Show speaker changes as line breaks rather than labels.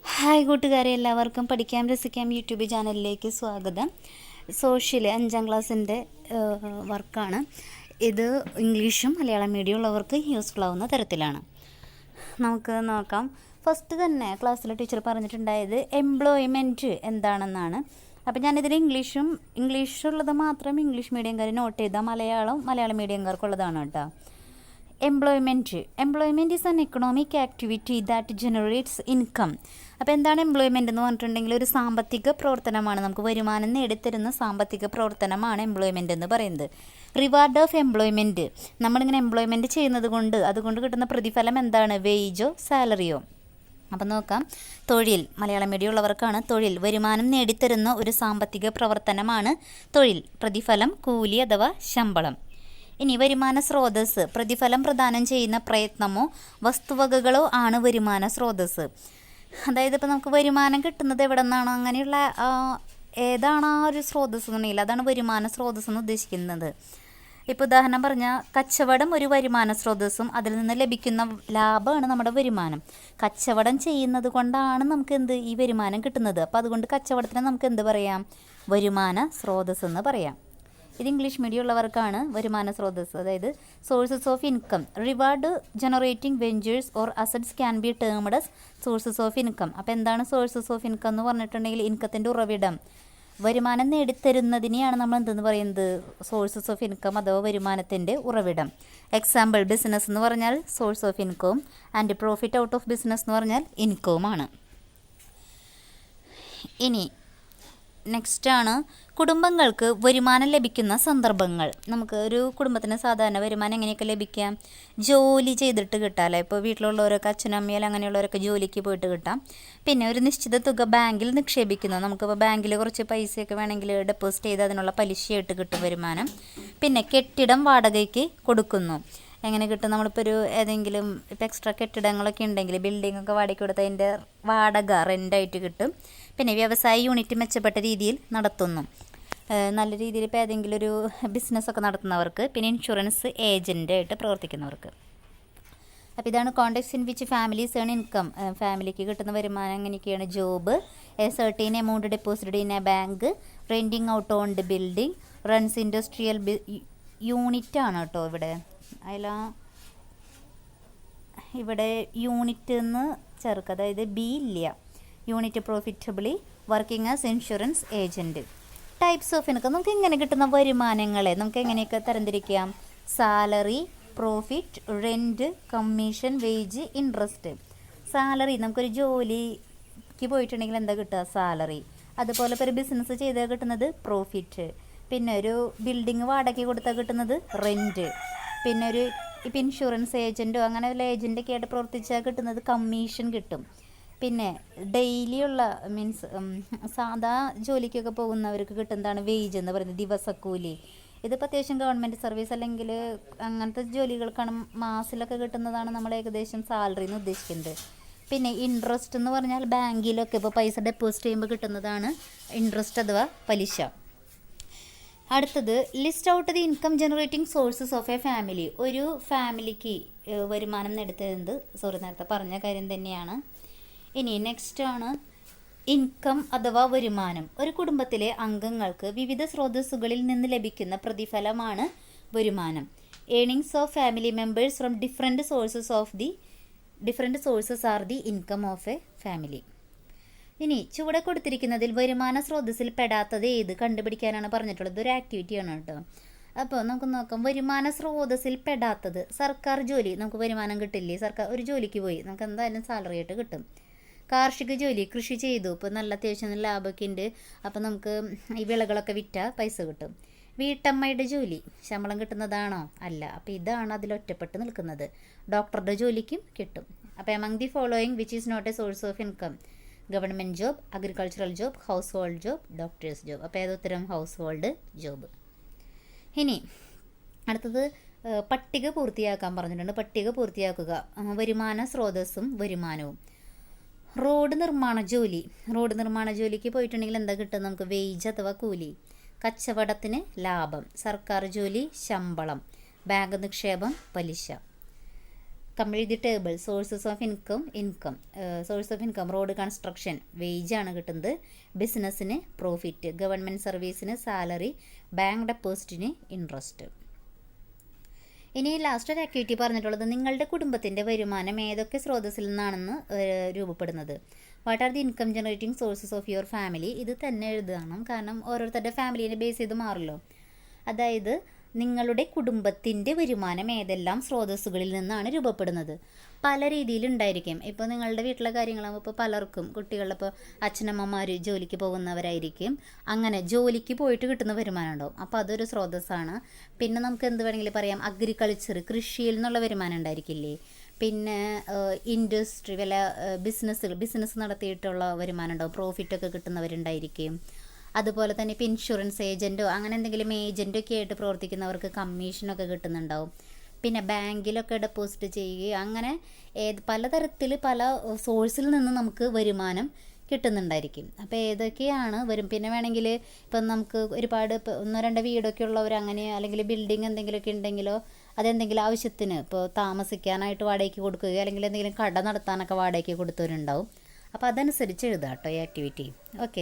Hi കൂട്ടുകാരെ, എല്ലാവർക്കും പഠിക്കാം രസിക്കാം യൂട്യൂബ് ചാനലിലേക്ക് സ്വാഗതം. സോഷ്യൽ 5ാം ക്ലാസ്സിൻ്റെ വർക്കാണ് ഇത്. ഇംഗ്ലീഷും മലയാളം മീഡിയം ഉള്ളവർക്ക് യൂസ്ഫുൾ ആവുന്ന തരത്തിലാണ്. നമുക്ക് നോക്കാം. ഫസ്റ്റ് തന്നെ ക്ലാസ്സിൽ ടീച്ചർ പറഞ്ഞിട്ടുണ്ടായത് എംപ്ലോയ്മെൻറ്റ് എന്താണെന്നാണ്. അപ്പോൾ ഞാനിതിൽ ഇംഗ്ലീഷുള്ളത് മാത്രം ഇംഗ്ലീഷ് മീഡിയംകാർ നോട്ട് ചെയ്താൽ മലയാളം മീഡിയംകാർക്കുള്ളതാണ് കേട്ടോ. Employment is an economic activity that generates income. അപ്പോൾ എന്താണ് എംപ്ലോയ്മെൻറ്റ് എന്ന് പറഞ്ഞിട്ടുണ്ടെങ്കിൽ ഒരു സാമ്പത്തിക പ്രവർത്തനമാണ്, നമുക്ക് വരുമാനം നേടിത്തരുന്ന സാമ്പത്തിക പ്രവർത്തനമാണ് എംപ്ലോയ്മെൻറ്റ് എന്ന് പറയുന്നത്. റിവാർഡ് ഓഫ് എംപ്ലോയ്മെൻറ്റ്, നമ്മളിങ്ങനെ എംപ്ലോയ്മെൻറ്റ് ചെയ്യുന്നത് കൊണ്ട് അതുകൊണ്ട് കിട്ടുന്ന പ്രതിഫലം എന്താണ്? വേജോ സാലറിയോ? അപ്പം നോക്കാം. തൊഴിൽ, മലയാളം മീഡിയം ഉള്ളവർക്കാണ് തൊഴിൽ. വരുമാനം നേടിത്തരുന്ന ഒരു സാമ്പത്തിക പ്രവർത്തനമാണ് തൊഴിൽ. പ്രതിഫലം കൂലി അഥവാ ശമ്പളം. ഇനി വരുമാന സ്രോതസ്സ്, പ്രതിഫലം പ്രദാനം ചെയ്യുന്ന പ്രയത്നമോ വസ്തുവകകളോ ആണ് വരുമാന സ്രോതസ്സ്. അതായത് ഇപ്പോൾ നമുക്ക് വരുമാനം കിട്ടുന്നത് എവിടെ നിന്നാണോ, അങ്ങനെയുള്ള ഏതാണ് ആ ഒരു സ്രോതസ്സ് എന്നുണ്ടെങ്കിൽ അതാണ് വരുമാന സ്രോതസ്സ് എന്ന് ഉദ്ദേശിക്കുന്നത്. ഇപ്പോൾ ഉദാഹരണം പറഞ്ഞാൽ കച്ചവടം ഒരു വരുമാന സ്രോതസ്സും അതിൽ നിന്ന് ലഭിക്കുന്ന ലാഭമാണ് നമ്മുടെ വരുമാനം. കച്ചവടം ചെയ്യുന്നത് കൊണ്ടാണ് നമുക്ക് ഈ വരുമാനം കിട്ടുന്നത്. അപ്പോൾ അതുകൊണ്ട് കച്ചവടത്തിന് നമുക്ക് പറയാം? വരുമാന സ്രോതസ്സ് എന്ന് പറയാം. ഇത് ഇംഗ്ലീഷ് മീഡിയം ഉള്ളവർക്കാണ് വരുമാന സ്രോതസ്സ്, അതായത് sources of income. Reward generating ventures or assets can be termed as sources of income. അപ്പോൾ എന്താണ് സോഴ്സസ് ഓഫ് ഇൻകം എന്ന് പറഞ്ഞിട്ടുണ്ടെങ്കിൽ ഇൻകത്തിൻ്റെ ഉറവിടം. വരുമാനം നേടിത്തരുന്നതിനെയാണ് നമ്മൾ എന്തെന്ന് പറയുന്നത്? സോഴ്സസ് ഓഫ് ഇൻകം അഥവാ വരുമാനത്തിൻ്റെ ഉറവിടം. എക്സാമ്പിൾ, ബിസിനസ് എന്ന് പറഞ്ഞാൽ സോഴ്സ് ഓഫ് ഇൻകവും and profit out of business എന്ന് പറഞ്ഞാൽ ഇൻകവുമാണ്. ഇനി നെക്സ്റ്റാണ് കുടുംബങ്ങൾക്ക് വരുമാനം ലഭിക്കുന്ന സന്ദർഭങ്ങൾ. നമുക്ക് ഒരു കുടുംബത്തിന് സാധാരണ വരുമാനം എങ്ങനെയൊക്കെ ലഭിക്കാം? ജോലി ചെയ്തിട്ട് കിട്ടാമല്ലേ. ഇപ്പോൾ വീട്ടിലുള്ളവരൊക്കെ അച്ഛനും അമ്മയും അങ്ങനെയുള്ളവരൊക്കെ ജോലിക്ക് പോയിട്ട് കിട്ടാം. പിന്നെ ഒരു നിശ്ചിത തുക ബാങ്കിൽ നിക്ഷേപിക്കുന്നു. നമുക്കിപ്പോൾ ബാങ്കിൽ കുറച്ച് പൈസയൊക്കെ വേണമെങ്കിൽ ഡെപ്പോസിറ്റ് ചെയ്ത് അതിനുള്ള പലിശയായിട്ട് കിട്ടും വരുമാനം. പിന്നെ കെട്ടിടം വാടകയ്ക്ക് കൊടുക്കുന്നു. എങ്ങനെ കിട്ടും? നമ്മളിപ്പോൾ ഏതെങ്കിലും ഇപ്പോൾ എക്സ്ട്രാ കെട്ടിടങ്ങളൊക്കെ ഉണ്ടെങ്കിൽ ബിൽഡിംഗ് ഒക്കെ വാടകയ്ക്ക് കൊടുത്താൽ അതിൻ്റെ വാടക റെൻ്റായിട്ട് കിട്ടും. പിന്നെ വ്യവസായ യൂണിറ്റ് മെച്ചപ്പെട്ട രീതിയിൽ നടത്തുന്നു. നല്ല രീതിയിൽ ഇപ്പോൾ ഏതെങ്കിലും ഒരു ബിസിനസ്സൊക്കെ നടത്തുന്നവർക്ക്, പിന്നെ ഇൻഷുറൻസ് ഏജൻ്റായിട്ട് പ്രവർത്തിക്കുന്നവർക്ക്. അപ്പോൾ ഇതാണ് context in which families earn income. ഫാമിലിക്ക് കിട്ടുന്ന വരുമാനം എങ്ങനെയൊക്കെയാണ്? Job, a certain amount deposited in a bank, renting out owned building, runs industrial unit ആണ് കേട്ടോ ഇവിടെ യൂണിറ്റ് എന്ന് ചേർക്കുക, അതായത് ബി ഇല്ല. Unit profitably working as insurance agent. Types of income, നമുക്ക് ഇങ്ങനെ കിട്ടുന്ന വരുമാനങ്ങളെ നമുക്ക് എങ്ങനെയൊക്കെ തരംതിരിക്കാം? Salary, profit, rent, commission, wage, interest. Salary, നമുക്കൊരു ജോലിക്ക് പോയിട്ടുണ്ടെങ്കിൽ എന്താ കിട്ടുക? സാലറി. അതുപോലെ ഇപ്പോൾ ഒരു ബിസിനസ് ചെയ്താൽ കിട്ടുന്നത് പ്രോഫിറ്റ്. പിന്നെ ഒരു ബിൽഡിങ് വാടകയ്ക്ക് കൊടുത്താൽ കിട്ടുന്നത് റെൻറ്റ്. പിന്നെ ഇപ്പം ഇൻഷുറൻസ് ഏജൻറ്റോ അങ്ങനെ വല്ല ഏജൻറ്റൊക്കെ ആയിട്ട് പ്രവർത്തിച്ചാൽ കിട്ടുന്നത് കമ്മീഷൻ കിട്ടും. പിന്നെ ഡെയിലിയുള്ള സാധാ ജോലിക്കൊക്കെ പോകുന്നവർക്ക് കിട്ടുന്നതാണ് വേജ് എന്ന് പറയുന്നത്, ദിവസക്കൂലി. ഇതിപ്പോൾ അത്യാവശ്യം ഗവൺമെൻറ് സർവീസ് അല്ലെങ്കിൽ അങ്ങനത്തെ ജോലികൾക്കാണ് മാസത്തിലൊക്കെ കിട്ടുന്നതാണ് നമ്മൾ ഏകദേശം സാലറി എന്ന് ഉദ്ദേശിക്കുന്നത്. പിന്നെ ഇൻട്രസ്റ്റ് എന്ന് പറഞ്ഞാൽ ബാങ്കിലൊക്കെ ഇപ്പോൾ പൈസ ഡെപ്പോസിറ്റ് ചെയ്യുമ്പോൾ കിട്ടുന്നതാണ് ഇൻട്രസ്റ്റ് അഥവാ പലിശ. അടുത്തത് list out the income generating sources of A family. ഒരു ഫാമിലിക്ക് വരുമാനം നേടുന്നത് നേരത്തെ പറഞ്ഞ കാര്യം തന്നെയാണ്. ഇനി നെക്സ്റ്റ് ആണ് ഇൻകം അഥവാ വരുമാനം. ഒരു കുടുംബത്തിലെ അംഗങ്ങൾക്ക് വിവിധ സ്രോതസ്സുകളിൽ നിന്ന് ലഭിക്കുന്ന പ്രതിഫലമാണ് വരുമാനം. Earnings of family members from different sources are the income of A family. ഇനി ചുവടെ കൊടുത്തിരിക്കുന്നതിൽ വരുമാന സ്രോതസ്സിൽ പെടാത്തത് ഏത് കണ്ടുപിടിക്കാനാണ് പറഞ്ഞിട്ടുള്ളത്. ഒരു ആക്ടിവിറ്റിയാണ് കേട്ടോ. അപ്പോൾ നമുക്ക് നോക്കാം. വരുമാന സ്രോതസ്സിൽ പെടാത്തത്, സർക്കാർ ജോലി, നമുക്ക് വരുമാനം കിട്ടില്ലേ? ഒരു ജോലിക്ക് പോയി നമുക്ക് എന്തായാലും സാലറി ആയിട്ട് കിട്ടും. കാർഷിക ജോലി, കൃഷി ചെയ്തു, ഇപ്പോൾ നല്ല അത്യാവശ്യം ലാഭമൊക്കെ ഉണ്ട്, അപ്പോൾ നമുക്ക് ഈ വിളകളൊക്കെ വിറ്റാൽ പൈസ കിട്ടും. വീട്ടമ്മയുടെ ജോലി ശമ്പളം കിട്ടുന്നതാണോ? അല്ല. അപ്പോൾ ഇതാണ് അതിൽ ഒറ്റപ്പെട്ട് നിൽക്കുന്നത്. ഡോക്ടറുടെ ജോലിക്കും കിട്ടും. അപ്പോൾ among the following which is not a source of income? Government job, agricultural job, household job, doctors job. അപ്പോൾ ഏതുത്തരം? House hold job. ഇനി അടുത്തത് പട്ടിക പൂർത്തിയാക്കാൻ പറഞ്ഞിട്ടുണ്ട്. പട്ടിക പൂർത്തിയാക്കുക. വരുമാന സ്രോതസ്സും വരുമാനവും. റോഡ് നിർമ്മാണ ജോലിക്ക് പോയിട്ടുണ്ടെങ്കിൽ എന്താ കിട്ടും? നമുക്ക് വേജ് അഥവാ കൂലി. കച്ചവടത്തിന് ലാഭം. സർക്കാർ ജോലി ശമ്പളം. ബാങ്ക് നിക്ഷേപം പലിശ. Complete the table. Sources of income source of income road construction വേജാണ് കിട്ടുന്നത്, ബിസിനസ്സിന് പ്രോഫിറ്റ്, ഗവൺമെൻറ് സർവീസിന് സാലറി, ബാങ്ക് ഡെപ്പോസിറ്റിന് ഇൻട്രസ്റ്റ്. ഇനി ലാസ്റ്റ് ഒരു ആക്ടിവിറ്റി പറഞ്ഞിട്ടുള്ളത് നിങ്ങളുടെ കുടുംബത്തിൻ്റെ വരുമാനം ഏതൊക്കെ സ്രോതസ്സിൽ നിന്നാണെന്ന് രൂപപ്പെടുന്നത്. What are the income generating sources of your family. ഇത് തന്നെ എഴുതണം, കാരണം ഓരോരുത്തരുടെ ഫാമിലീനെ ബേസ് ചെയ്ത് മാറുമല്ലോ. അതായത് നിങ്ങളുടെ കുടുംബത്തിൻ്റെ വരുമാനം ഏതെല്ലാം സ്രോതസ്സുകളിൽ നിന്നാണ് രൂപപ്പെടുന്നത്. പല രീതിയിലുണ്ടായിരിക്കും. ഇപ്പോൾ നിങ്ങളുടെ വീട്ടിലെ കാര്യങ്ങളാകുമ്പോൾ ഇപ്പോൾ പലർക്കും കുട്ടികളുടെ ഇപ്പോൾ അച്ഛനമ്മമാർ ജോലിക്ക് പോകുന്നവരായിരിക്കും. അങ്ങനെ ജോലിക്ക് പോയിട്ട് കിട്ടുന്ന വരുമാനം ഉണ്ടാവും. അപ്പോൾ അതൊരു സ്രോതസ്സാണ്. പിന്നെ നമുക്ക് എന്ത് വേണമെങ്കിലും പറയാം, അഗ്രികൾച്ചർ, കൃഷിയിൽ നിന്നുള്ള വരുമാനം ഉണ്ടായിരിക്കില്ലേ. പിന്നെ ഇൻഡസ്ട്രി, വല്ല ബിസിനസ് നടത്തിയിട്ടുള്ള വരുമാനം ഉണ്ടാവും, പ്രോഫിറ്റൊക്കെ കിട്ടുന്നവരുണ്ടായിരിക്കും. അതുപോലെ തന്നെ ഇപ്പോൾ ഇൻഷുറൻസ് ഏജൻറ്റോ അങ്ങനെ എന്തെങ്കിലും ഏജൻറ്റൊക്കെ ആയിട്ട് പ്രവർത്തിക്കുന്നവർക്ക് കമ്മീഷനൊക്കെ കിട്ടുന്നുണ്ടാവും. പിന്നെ ബാങ്കിലൊക്കെ ഡെപ്പോസിറ്റ് ചെയ്യുകയും അങ്ങനെ പലതരത്തിൽ പല സോഴ്സിൽ നിന്ന് നമുക്ക് വരുമാനം കിട്ടുന്നുണ്ടായിരിക്കും. അപ്പോൾ ഏതൊക്കെയാണ് വരും. പിന്നെ വേണമെങ്കിൽ ഇപ്പം നമുക്ക് ഒരുപാട് ഒന്നോ രണ്ടോ വീടൊക്കെ ഉള്ളവർ അങ്ങനെ, അല്ലെങ്കിൽ ബിൽഡിംഗ് എന്തെങ്കിലുമൊക്കെ ഉണ്ടെങ്കിലോ അതെന്തെങ്കിലും ആവശ്യത്തിന് ഇപ്പോൾ താമസിക്കാനായിട്ട് വാടകയ്ക്ക് കൊടുക്കുകയോ അല്ലെങ്കിൽ എന്തെങ്കിലും കട നടത്താനൊക്കെ വാടകയ്ക്ക് കൊടുത്തവരുണ്ടാവും. അപ്പോൾ അതനുസരിച്ച് എഴുതാം കേട്ടോ ഈ ആക്ടിവിറ്റി. ഓക്കെ.